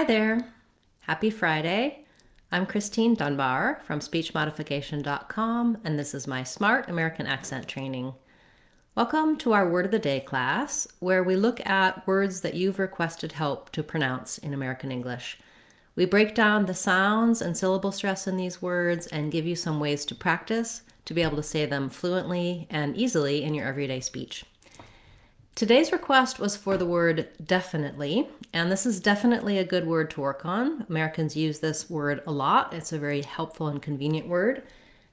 there. Happy Friday. I'm Christine Dunbar from speechmodification.com, and this is my Smart American Accent Training. Welcome to our Word of the Day class, where we look at words that you've requested help to pronounce in American English. We break down the sounds and syllable stress in these words and give you some ways to practice to be able to say them fluently and easily in your everyday speech. Today's request was for the word definitely, and this is definitely a good word to work on. Americans use this word a lot. It's a very helpful and convenient word.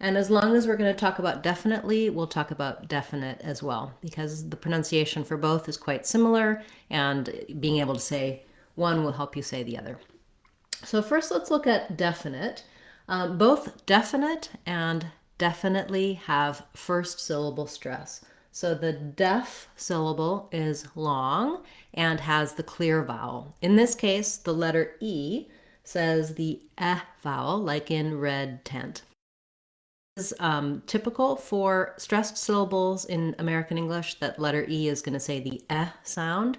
And as long as we're going to talk about definitely, we'll talk about definite as well, because the pronunciation for both is quite similar, and being able to say one will help you say the other. So first, let's look at definite. Both definite and definitely have first syllable stress. So the def syllable is long and has the clear vowel. In this case, the letter E says the eh vowel, like in red tent. This is typical for stressed syllables in American English. That letter E is going to say the eh sound.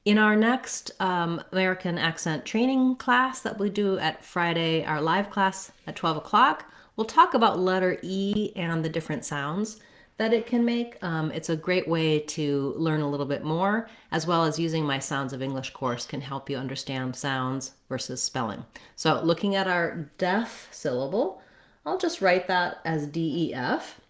In our next American accent training class that we do at Friday, our live class at 12 o'clock, we'll talk about letter E and the different sounds that it can make. It's a great way to learn a little bit more, as well as using my Sounds of English course can help you understand sounds versus spelling. So looking at our def syllable, I'll just write that as D-E-F,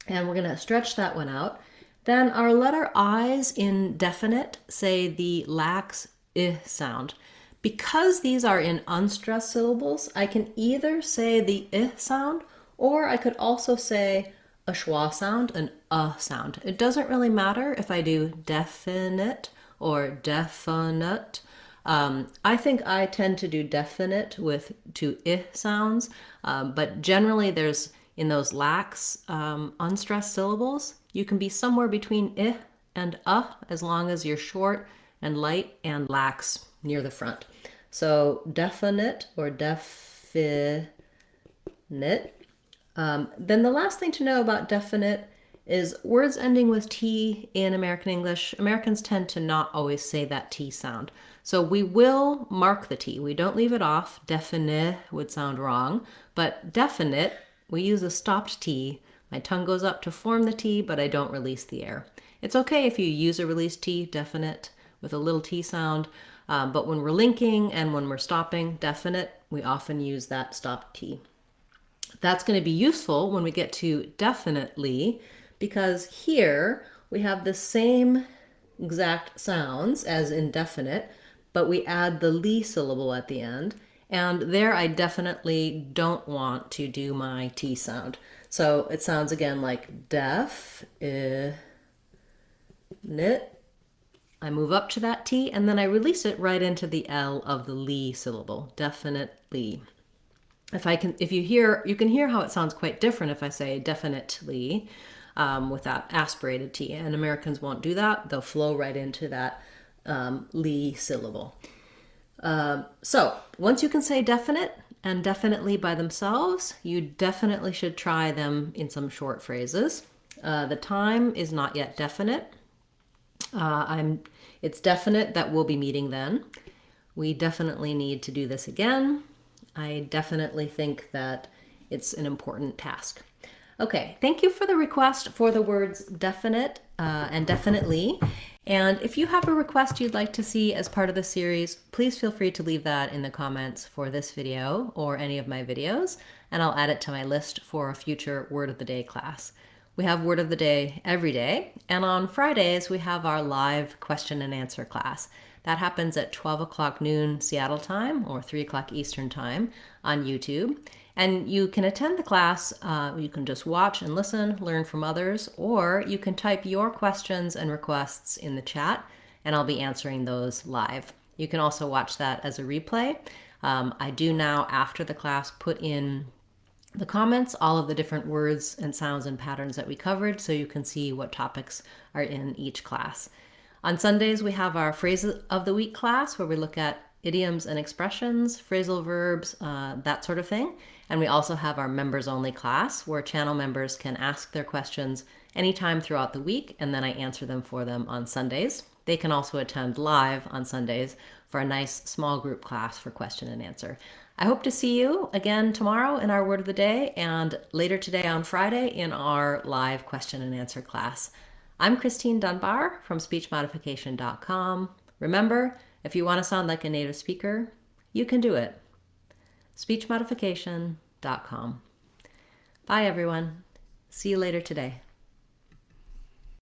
and we're gonna stretch that one out. Then our letter I's in definite say the lax I sound. Because these are in unstressed syllables, I can either say the I sound, or I could also say a schwa sound, an sound. It doesn't really matter if I do definite or definite. I think I tend to do definite with two I sounds, but generally there's, in those lax, unstressed syllables, you can be somewhere between I and as long as you're short and light and lax near the front. So definite or definite. Then the last thing to know about definite is words ending with T in American English. Americans tend to not always say that T sound. So we will mark the T. We don't leave it off. Definite would sound wrong. But definite, we use a stopped T. My tongue goes up to form the T, but I don't release the air. It's okay if you use a released T, definite, with a little T sound. But when we're linking and when we're stopping, definite, we often use that stopped T. That's going to be useful when we get to definitely, because here we have the same exact sounds as in definite, but we add the li syllable at the end. And there I definitely don't want to do my T sound. So it sounds again like def, nit. I move up to that T and then I release it right into the L of the li syllable, definitely. You can hear how it sounds quite different if I say definitely with that aspirated T, and Americans won't do that. They'll flow right into that li syllable. So once you can say definite and definitely by themselves, you definitely should try them in some short phrases. The time is not yet definite. It's definite that we'll be meeting then. We definitely need to do this again. I definitely think that it's an important task. Okay, thank you for the request for the words definite and definitely. And if you have a request you'd like to see as part of the series, please feel free to leave that in the comments for this video or any of my videos, and I'll add it to my list for a future Word of the Day class. We have Word of the Day every day, and on Fridays we have our live question and answer class. That happens at 12 o'clock noon Seattle time or 3 o'clock Eastern time on YouTube. And you can attend the class, you can just watch and listen, learn from others, or you can type your questions and requests in the chat and I'll be answering those live. You can also watch that as a replay. I do now, after the class, put in the comments all of the different words and sounds and patterns that we covered so you can see what topics are in each class. On Sundays, we have our Phrase of the Week class where we look at idioms and expressions, phrasal verbs, that sort of thing. And we also have our members only class where channel members can ask their questions anytime throughout the week, and then I answer them for them on Sundays. They can also attend live on Sundays for a nice small group class for question and answer. I hope to see you again tomorrow in our Word of the Day and later today on Friday in our live question and answer class. I'm Christine Dunbar from speechmodification.com. Remember, if you want to sound like a native speaker, you can do it. speechmodification.com. Bye, everyone. See you later today.